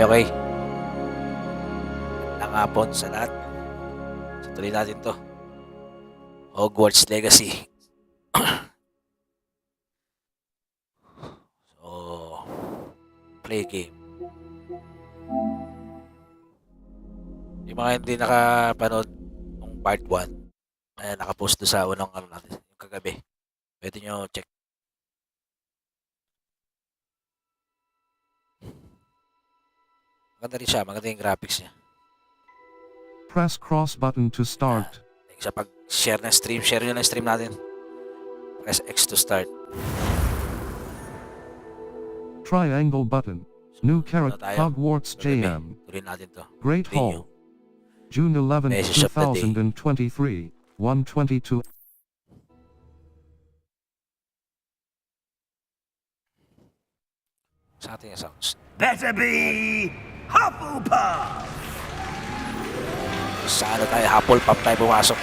Okay. Nangapon sa lahat. So, tuloy natin to. Hogwarts Legacy. So, play game. Yung mga hindi nakapanood ng part 1, nakapost doon sa unang natin, yung kagabi. Pwede nyo check. Maganda rin siya, maganda yung graphics niya. Press cross button to start. Sa pag-share ng stream, share nyo ng stream natin. Press X to start. Triangle button. New character Hogwarts JM. Tuloy natin to. Great Hall. June 11, 2023, 1:22. Sa ating sounds. Better be Hufflepuff! Saan na tayo? Hufflepuff tayo pumasok.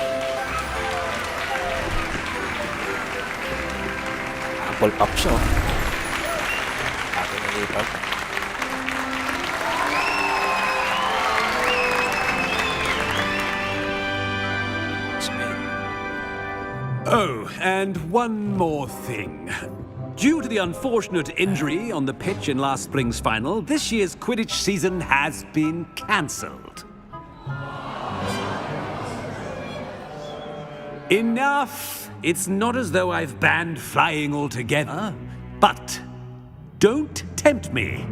Hufflepuff siya. Ating nilipat. Oh, and one more thing. Due to the unfortunate injury on the pitch in last spring's final, this year's Quidditch season has been cancelled. Enough! It's not as though I've banned flying altogether. But don't tempt me.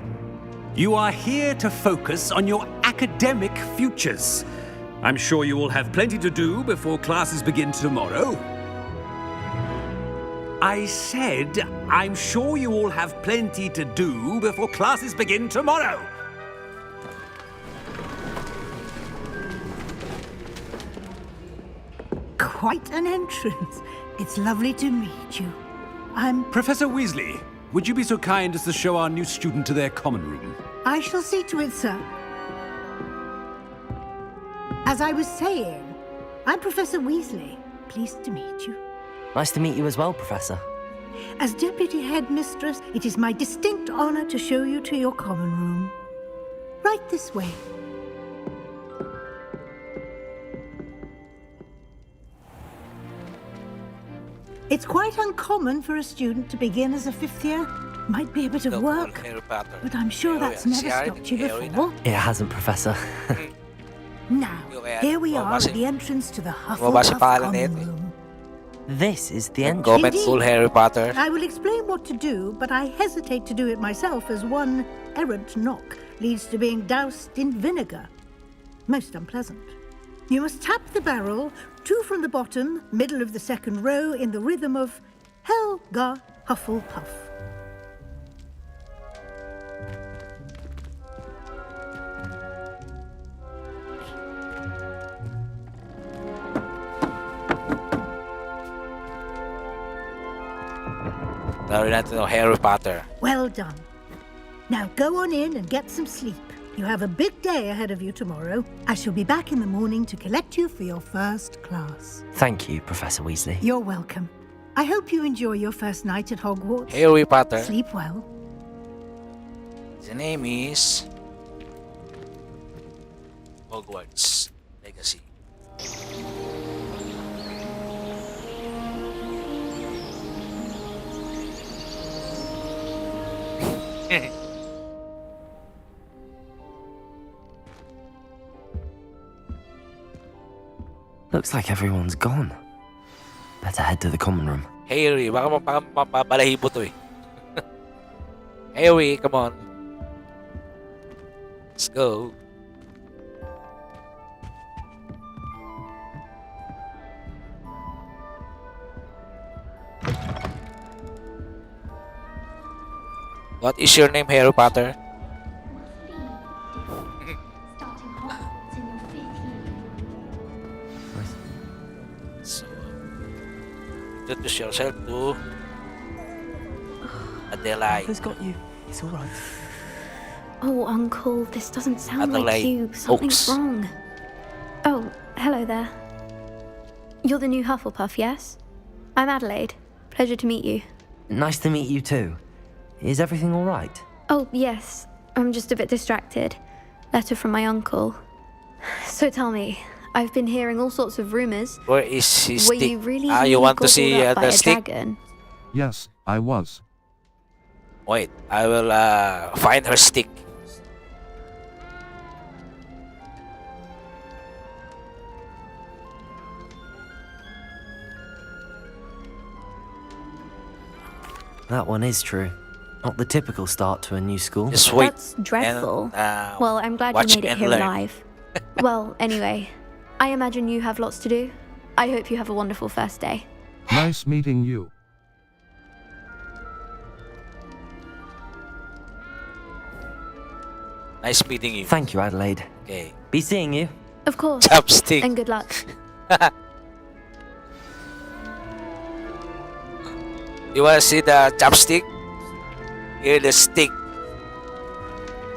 You are here to focus on your academic futures. I'm sure you will have plenty to do before classes begin tomorrow. I said, I'm sure you all have plenty to do before classes begin tomorrow. Quite an entrance. It's lovely to meet you. I'm... Professor Weasley, would you be so kind as to show our new student to their common room? I shall see to it, sir. As I was saying, I'm Professor Weasley. Pleased to meet you. Nice to meet you as well, Professor. As Deputy Headmistress, it is my distinct honor to show you to your common room. Right this way. It's quite uncommon for a student to begin as a fifth year. Might be a bit of work, but I'm sure that's never stopped you before. It hasn't, Professor. Now, here we are at the entrance to the Hufflepuff common room. This is the entrance. Comment full Harry Potter. I will explain what to do, but I hesitate to do it myself as one errant knock leads to being doused in vinegar. Most unpleasant. You must tap the barrel, 2 from the bottom, middle of the second row, in the rhythm of Helga Hufflepuff. Now we're not to know Harry Potter. Well done. Now go on in and get some sleep. You have a big day ahead of you tomorrow. I shall be back in the morning to collect you for your first class. Thank you, Professor Weasley. You're welcome. I hope you enjoy your first night at Hogwarts. Harry Potter. Sleep well. The name is Hogwarts Legacy. Looks like everyone's gone. Better head to the common room. Harry, baka mapapalahibo to eh. Harry, come on. Let's go. What is your name, Harry Potter? Starting Hogwarts in your 5th year. So, introduce yourself to Adelaide. Who's got you? It's all right. Oh, Uncle, this doesn't sound like Adelaide you. Something's Oaks. wrong. Oh, hello there. You're the new Hufflepuff, yes? I'm Adelaide. Pleasure to meet you. Nice to meet you too. Is everything all right? Oh, yes. I'm just a bit distracted. Letter from my uncle. So tell me, I've been hearing all sorts of rumors. Where is his Were stick? you really, You want to see gobbled up by the a stick? dragon? Yes, I was. Wait, I will find her stick. That one is true. Not the typical start to a new school. Just wait. That's dreadful. And, Well, I'm glad watch you made it and here learn. alive. Well, anyway, I imagine you have lots to do. I hope you have a wonderful first day. Nice meeting you. Nice meeting you. Thank you, Adelaide. Okay. Be seeing you. Of course. Chopstick. And good luck. You wanna see the chopstick? Here the stick.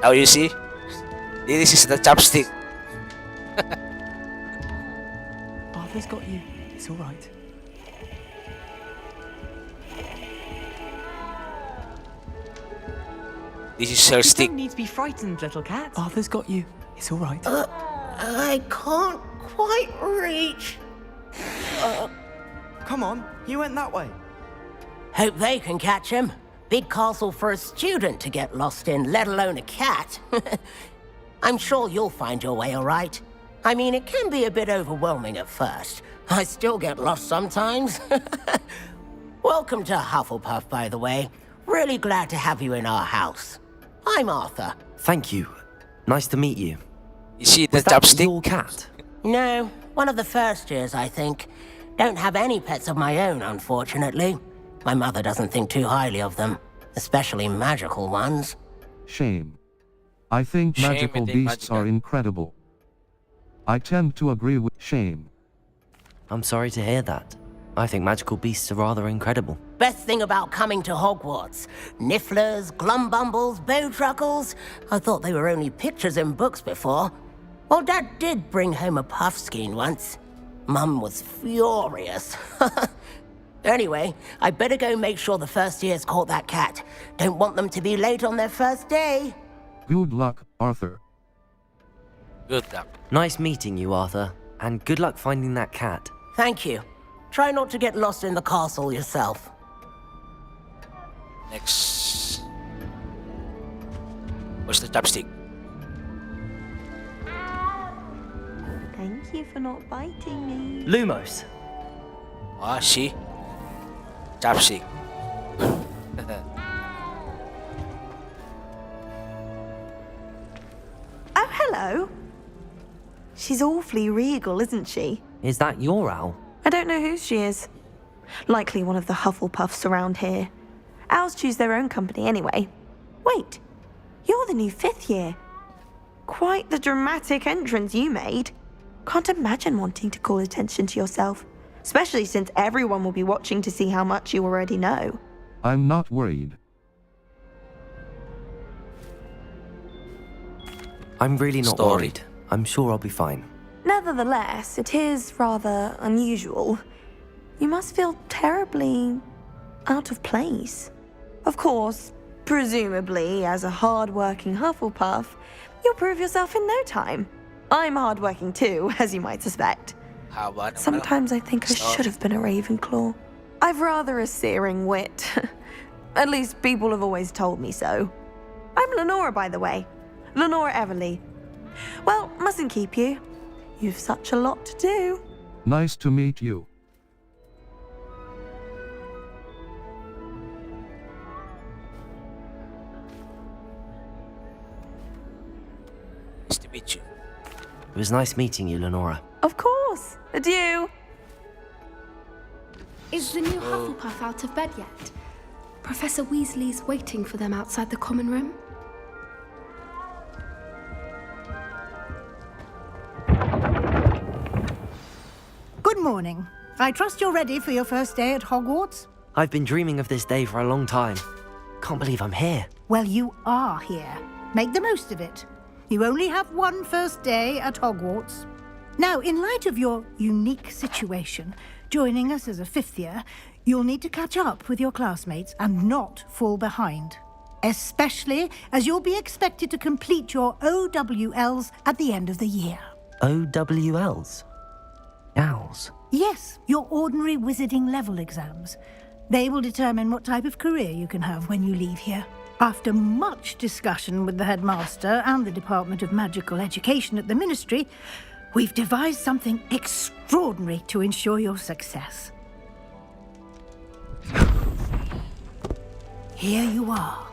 Now you see? This is the chopstick. Arthur's got you. It's all right. This is her stick. need to be frightened, little cat. Arthur's got you. It's all right. I can't quite reach. Come on, you went that way. Hope they can catch him. Big castle for a student to get lost in, let alone a cat. I'm sure you'll find your way all right. I mean, it can be a bit overwhelming at first. I still get lost sometimes. Welcome to Hufflepuff, by the way. Really glad to have you in our house. I'm Arthur. Thank you. Nice to meet you. You see the Is that chopstick? your cat? No, one of the first years, I think. Don't have any pets of my own, unfortunately. My mother doesn't think too highly of them, especially magical ones. Shame. I think Shame, magical I think beasts magical. are incredible. I tend to agree with Shame. I'm sorry to hear that. I think magical beasts are rather incredible. Best thing about coming to Hogwarts. Nifflers, glumbumbles, bowtruckles. I thought they were only pictures in books before. Well, Dad did bring home a puffskein once. Mum was furious. Anyway, I better go make sure the first years caught that cat. Don't want them to be late on their first day. Good luck, Arthur. Good luck. Nice meeting you, Arthur. And good luck finding that cat. Thank you. Try not to get lost in the castle yourself. Next. Where's the chopstick? Thank you for not biting me. Lumos. Ah, see? Chopstick. Oh, hello. She's awfully regal, isn't she? Is that your owl? I don't know who she is. Likely one of the Hufflepuffs around here. Owls choose their own company anyway. Wait, you're the new 5th year. Quite the dramatic entrance you made. Can't imagine wanting to call attention to yourself, especially since everyone will be watching to see how much you already know. I'm not worried. I'm really not Story. worried. I'm sure I'll be fine. Nevertheless, it is rather unusual. You must feel terribly out of place. Of course, presumably, as a hard-working Hufflepuff, you'll prove yourself in no time. I'm hard-working too, as you might suspect. Haba naman. Sometimes I think I should have been a Ravenclaw. I've rather a searing wit. At least people have always told me so. I'm Lenora, by the way. Lenora Everly. Well, mustn't keep you. You've such a lot to do. Nice to meet you. Nice to meet you. It was nice meeting you, Lenora. Of course. Adieu. Is the new Hufflepuff out of bed yet? Professor Weasley's waiting for them outside the common room. Good morning. I trust you're ready for your first day at Hogwarts? I've been dreaming of this day for a long time. Can't believe I'm here. Well, you are here. Make the most of it. You only have one first day at Hogwarts. Now, in light of your unique situation, joining us as a fifth year, you'll need to catch up with your classmates and not fall behind. Especially as you'll be expected to complete your OWLs at the end of the year. OWLs? Owls? Yes, your ordinary wizarding level exams. They will determine what type of career you can have when you leave here. After much discussion with the headmaster and the Department of Magical Education at the Ministry, we've devised something extraordinary to ensure your success. Here you are.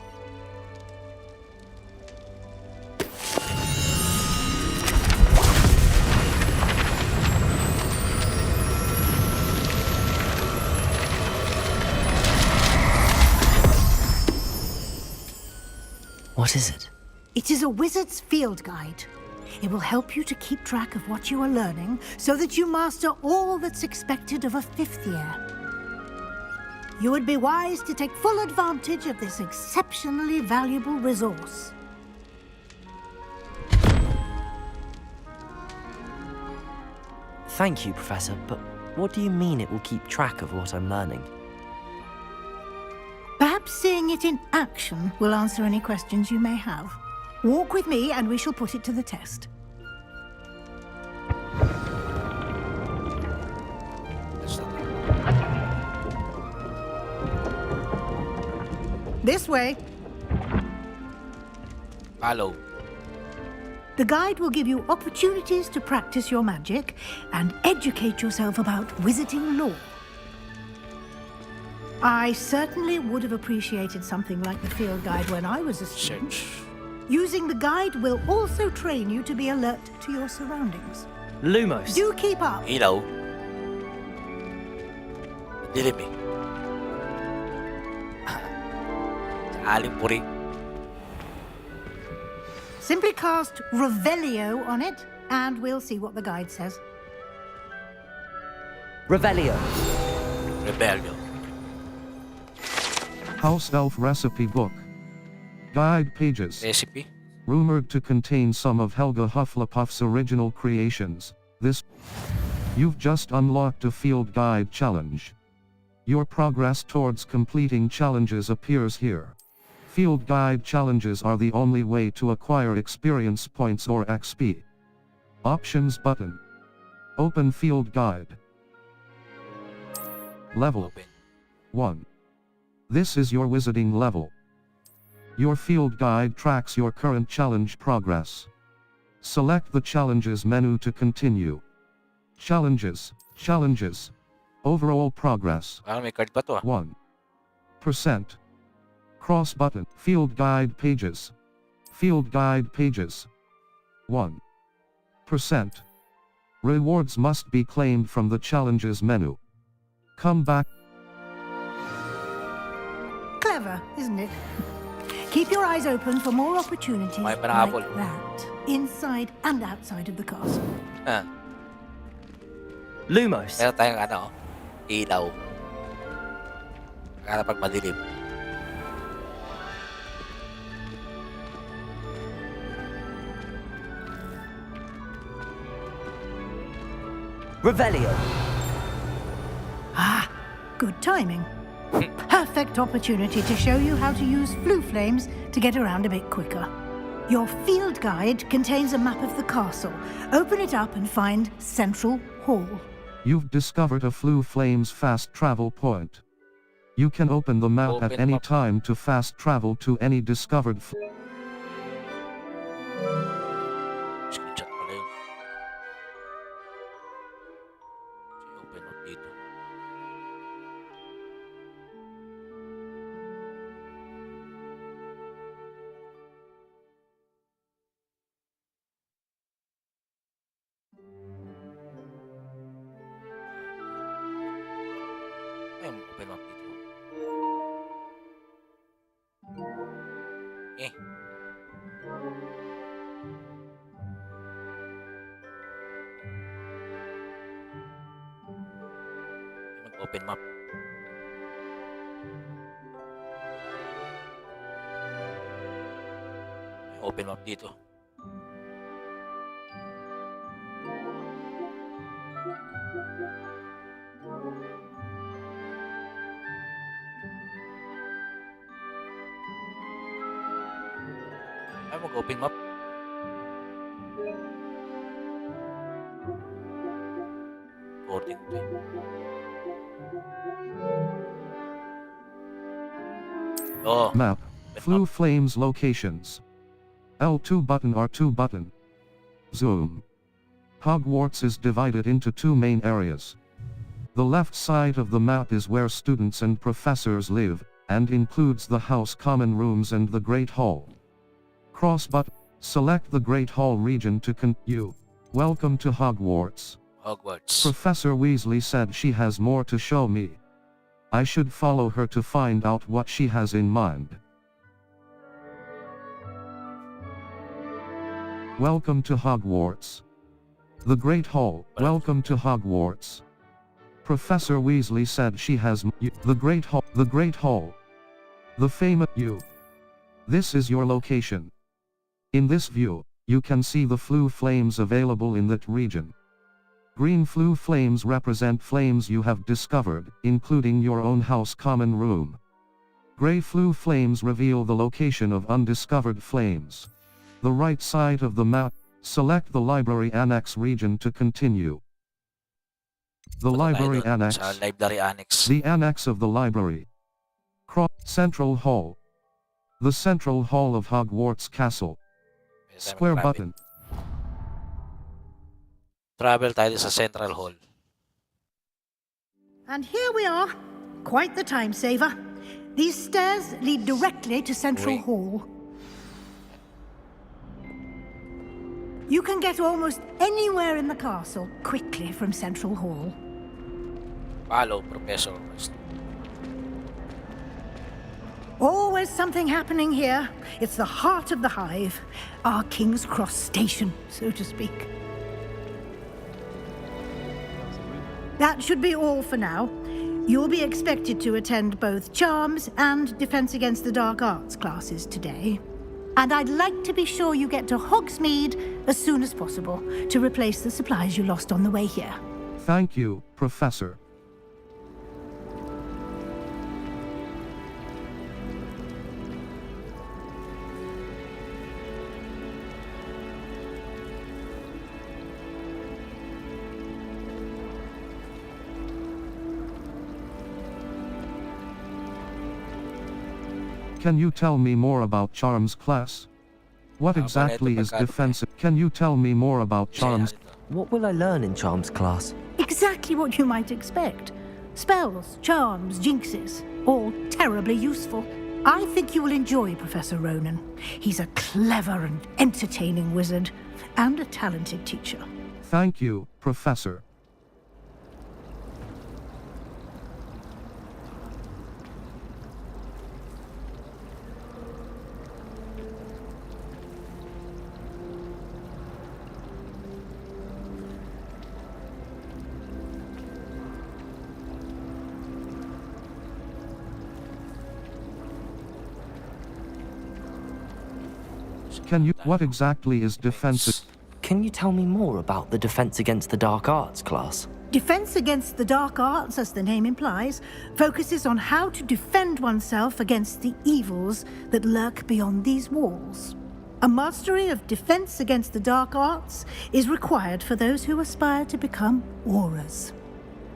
What is it? It is a wizard's field guide. It will help you to keep track of what you are learning so that you master all that's expected of a fifth year. You would be wise to take full advantage of this exceptionally valuable resource. Thank you, Professor, but what do you mean it will keep track of what I'm learning? Perhaps seeing it in action will answer any questions you may have. Walk with me and we shall put it to the test. This way. Follow. The guide will give you opportunities to practice your magic and educate yourself about wizarding lore. I certainly would have appreciated something like the field guide when I was a student. Search. Using the guide will also train you to be alert to your surroundings. Lumos! Do keep up. Ilaw. Dilim eh. Sa aling puri. Simply cast Revelio on it, and we'll see what the guide says. Revelio. Rebellion. House Elf Recipe Book. Guide pages. Recipe. Rumored to contain some of Helga Hufflepuff's original creations. You've just unlocked a field guide challenge. Your progress towards completing challenges appears here. Field guide challenges are the only way to acquire experience points or XP. Options button. Open field guide. Level Open. 1. This is your wizarding level. Your field guide tracks your current challenge progress. Select the Challenges menu to continue. Challenges. Overall progress. Parang may card pa to ah. 1%. Cross button. Field guide pages. 1%. Rewards must be claimed from the Challenges menu. Come back. Clever, isn't it? Keep your eyes open for more opportunities May like panabol. that, inside and outside of the castle. Ah. Lumos! Meron tayong ano, ilaw. Kaya pag madilim. Revelio! Ah, good timing. Perfect opportunity to show you how to use flue flames to get around a bit quicker. Your field guide contains a map of the castle. Open it up and find Central Hall. You've discovered a Flue Flames fast travel point. You can open the map at Open any map. time to fast travel to any discovered Screenshot pala yun. Open up dito. Open up dito. Open map. Open map dito. Ay, mag-open map. Recording to. Oh. Map. Flu Flames locations. L2 button R2 button. Zoom. Hogwarts is divided into two main areas. The left side of the map is where students and professors live, and includes the house common rooms and the Great Hall. Cross button. Select the Great Hall region to continue. Welcome to Hogwarts. Hogwarts. Professor Weasley said she has more to show me. I should follow her to find out what she has in mind. Welcome to Hogwarts. The Great Hall. Welcome to Hogwarts. Professor Weasley said she has the Great Hall. The Great Hall. The famous you. This is your location. In this view, you can see the flu flames available in that region. Green flu flames represent flames you have discovered, including your own house common room. Gray flu flames reveal the location of undiscovered flames. The right side of the map, select the Library Annex region to continue. The Library Annex. Library Annex. The Annex of the Library. Central Hall. The Central Hall of Hogwarts Castle. Square button. Travel tayo sa Central Hall. And here we are. Quite the time saver. These stairs lead directly to Central Hall. You can get almost anywhere in the castle quickly from Central Hall. Follow, Professor. Always something happening here. It's the heart of the hive. Our King's Cross station, so to speak. That should be all for now. You'll be expected to attend both Charms and Defense Against the Dark Arts classes today. And I'd like to be sure you get to Hogsmeade as soon as possible to replace the supplies you lost on the way here. Thank you, Professor. Can you tell me more about Charms class? What exactly is defensive? Can you tell me more about Charms? What will I learn in Charms class? Exactly what you might expect. Spells, charms, jinxes, all terribly useful. I think you will enjoy Professor Ronan. He's a clever and entertaining wizard, and a talented teacher. Thank you, Professor. What exactly is defensive? Can you tell me more about the Defense Against the Dark Arts class? Defense Against the Dark Arts, as the name implies, focuses on how to defend oneself against the evils that lurk beyond these walls. A mastery of Defense Against the Dark Arts is required for those who aspire to become Aurors.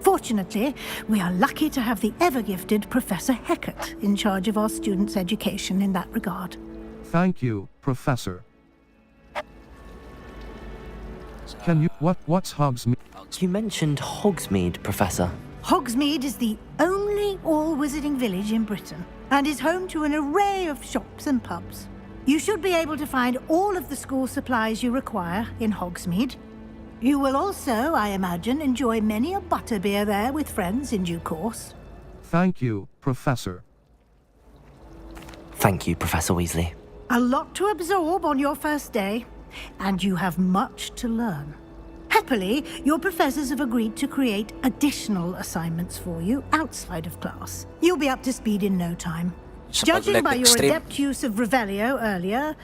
Fortunately, we are lucky to have the ever-gifted Professor Hecat in charge of our students' education in that regard. Thank you, Professor. Can you, what's Hogsmeade? You mentioned Hogsmeade, Professor. Hogsmeade is the only all-wizarding village in Britain and is home to an array of shops and pubs. You should be able to find all of the school supplies you require in Hogsmeade. You will also, I imagine, enjoy many a butterbeer there with friends in due course. Thank you, Professor. Thank you, Professor Weasley. A lot to absorb on your first day, and you have much to learn. Happily, your professors have agreed to create additional assignments for you outside of class. You'll be up to speed in no time. Judging by your adept use of Revelio earlier,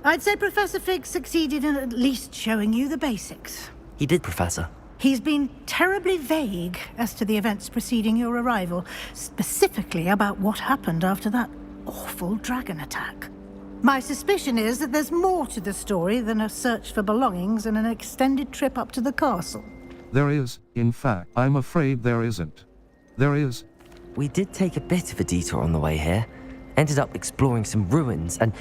I'd say Professor Fig succeeded in at least showing you the basics. He did, Professor. He's been terribly vague as to the events preceding your arrival, specifically about what happened after that awful dragon attack. My suspicion is that there's more to the story than a search for belongings and an extended trip up to the castle. There is, in fact. I'm afraid there isn't. There is. We did take a bit of a detour on the way here. Ended up exploring some ruins and...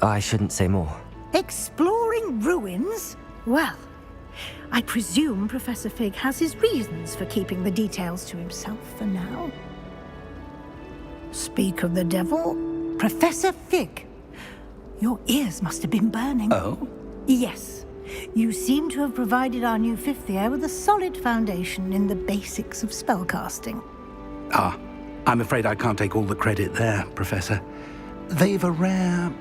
I shouldn't say more. Exploring ruins? Well, I presume Professor Fig has his reasons for keeping the details to himself for now. Speak of the devil, Professor Fig. Your ears must have been burning. Oh? Yes. You seem to have provided our new fifth year with a solid foundation in the basics of spellcasting. Ah, I'm afraid I can't take all the credit there, Professor. They've a rare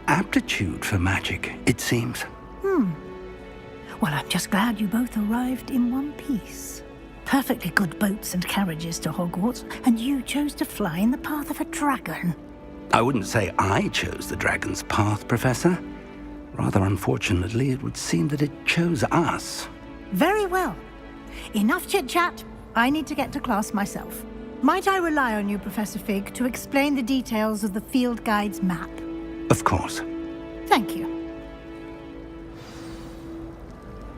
aptitude for magic, it seems. Well, I'm just glad you both arrived in one piece. Perfectly good boats and carriages to Hogwarts, and you chose to fly in the path of a dragon. I wouldn't say I chose the dragon's path, Professor. Rather unfortunately, it would seem that it chose us. Very well. Enough chit-chat. I need to get to class myself. Might I rely on you, Professor Fig, to explain the details of the field guide's map? Of course. Thank you.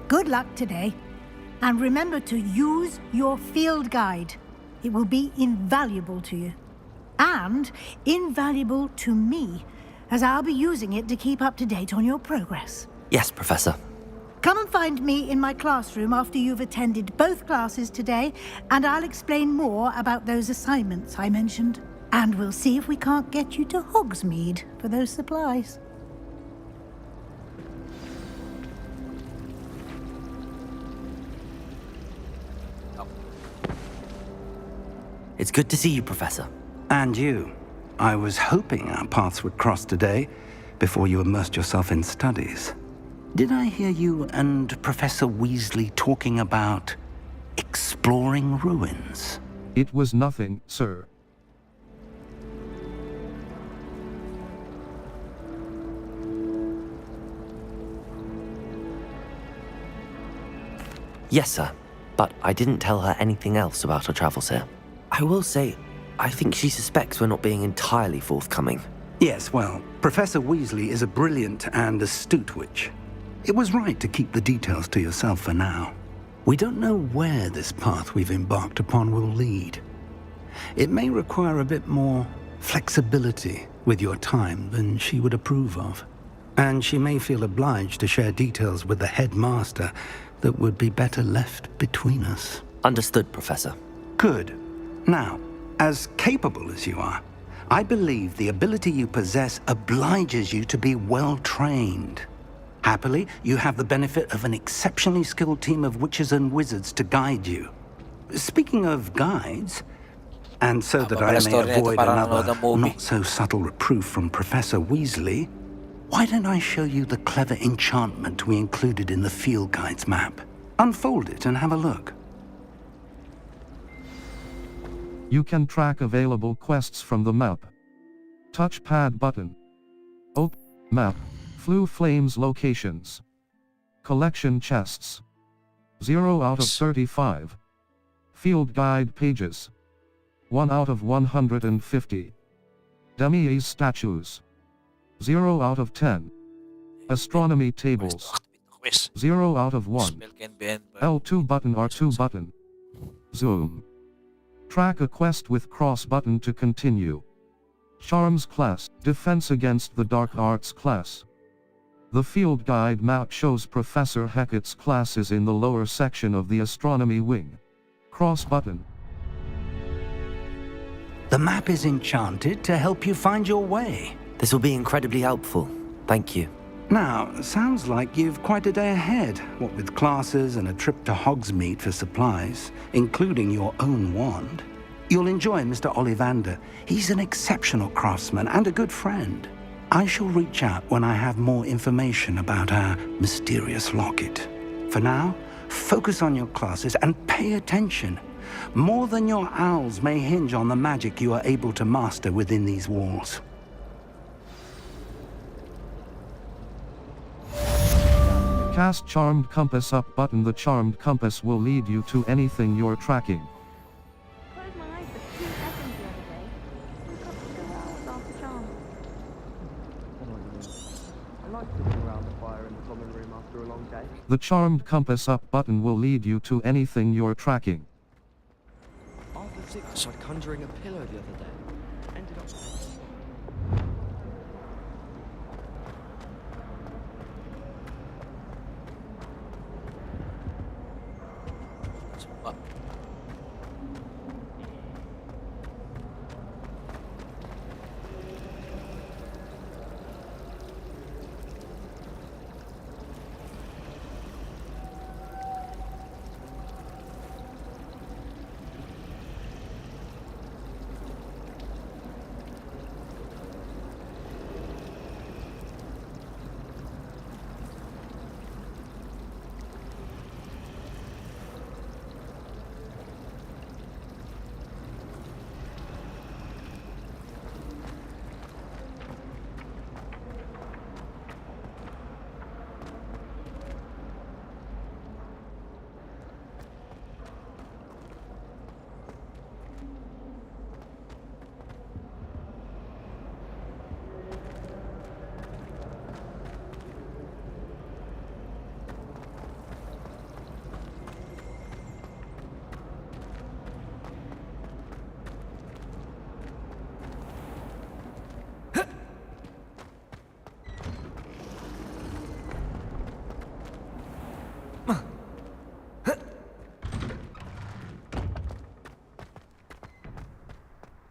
Good luck today. And remember to use your field guide. It will be invaluable to you. And invaluable to me, as I'll be using it to keep up to date on your progress. Yes, Professor. Come and find me in my classroom after you've attended both classes today, and I'll explain more about those assignments I mentioned. And we'll see if we can't get you to Hogsmeade for those supplies. It's good to see you, Professor. And you. I was hoping our paths would cross today, before you immersed yourself in studies. Did I hear you and Professor Weasley talking about exploring ruins? It was nothing, sir. Yes, sir. But I didn't tell her anything else about her travels here. I will say, I think she suspects we're not being entirely forthcoming. Yes, well, Professor Weasley is a brilliant and astute witch. It was right to keep the details to yourself for now. We don't know where this path we've embarked upon will lead. It may require a bit more flexibility with your time than she would approve of. And she may feel obliged to share details with the headmaster that would be better left between us. Understood, Professor. Good. Now, as capable as you are, I believe the ability you possess obliges you to be well trained. Happily, you have the benefit of an exceptionally skilled team of witches and wizards to guide you. Speaking of guides, and so that I may avoid another not-so-subtle reproof from Professor Weasley, why don't I show you the clever enchantment we included in the field guide's map? Unfold it and have a look. You can track available quests from the map. Touchpad button. Open map. Flue Flames locations. Collection chests. 0 out of 35. Field guide pages. 1 out of 150. Demi-Ace statues. 0 out of 10. Astronomy tables. 0 out of 1. L2 button R2 button. Zoom. Track a quest with cross button to continue. Charms class, Defense against the Dark Arts class. The field guide map shows Professor Hecat's classes in the lower section of the astronomy wing. Cross button. The map is enchanted to help you find your way. This will be incredibly helpful. Thank you. Now, sounds like you've quite a day ahead, what with classes and a trip to Hogsmeade for supplies, including your own wand. You'll enjoy Mr. Ollivander. He's an exceptional craftsman and a good friend. I shall reach out when I have more information about our mysterious locket. For now, focus on your classes and pay attention. More than your owls may hinge on the magic you are able to master within these walls. Cast Charmed Compass up button. The Charmed Compass will lead you to anything you're tracking. Closed my eyes for 2 seconds the other day. Woke up to go out after charm. I like sitting around the fire in the common room after a long day. The Charmed Compass up button will lead you to anything you're tracking. Arthur Six tried conjuring a pillow the other day. Ended up...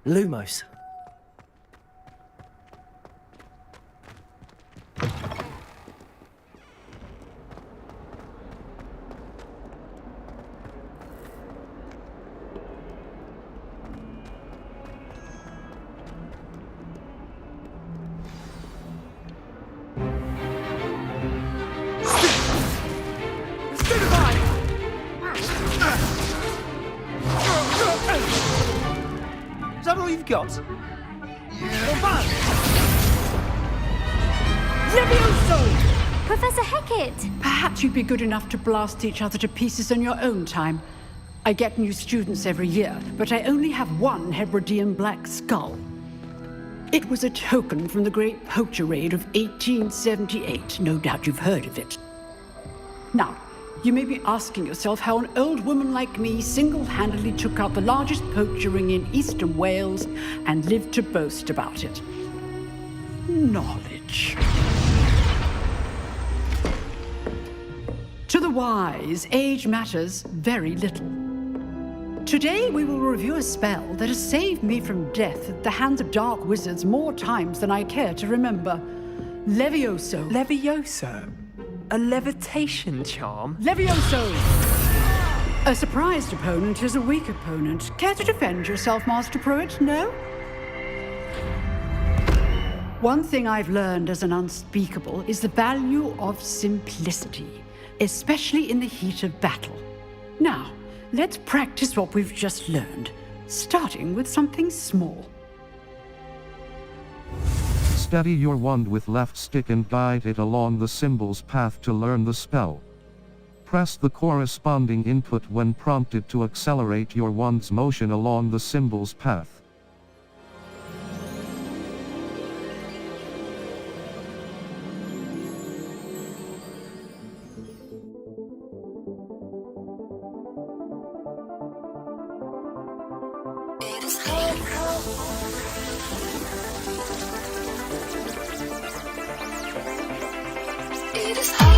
Lumos. Is that all you've got? Levioso! Professor Hecat! Perhaps you'd be good enough to blast each other to pieces on your own time. I get new students every year, but I only have one Hebridean black skull. It was a token from the Great Poacher Raid of 1878. No doubt you've heard of it. Now, you may be asking yourself how an old woman like me single-handedly took out the largest poacher ring in eastern Wales and lived to boast about it. Knowledge. To the wise, age matters very little. Today we will review a spell that has saved me from death at the hands of dark wizards more times than I care to remember. Levioso. Levioso? A levitation charm? Levioso! A surprised opponent is a weak opponent. Care to defend yourself, Master Pruitt? No? One thing I've learned as an unspeakable is the value of simplicity, especially in the heat of battle. Now, let's practice what we've just learned, starting with something small. Steady your wand with left stick and guide it along the symbol's path to learn the spell. Press the corresponding input when prompted to accelerate your wand's motion along the symbol's path. It is hard.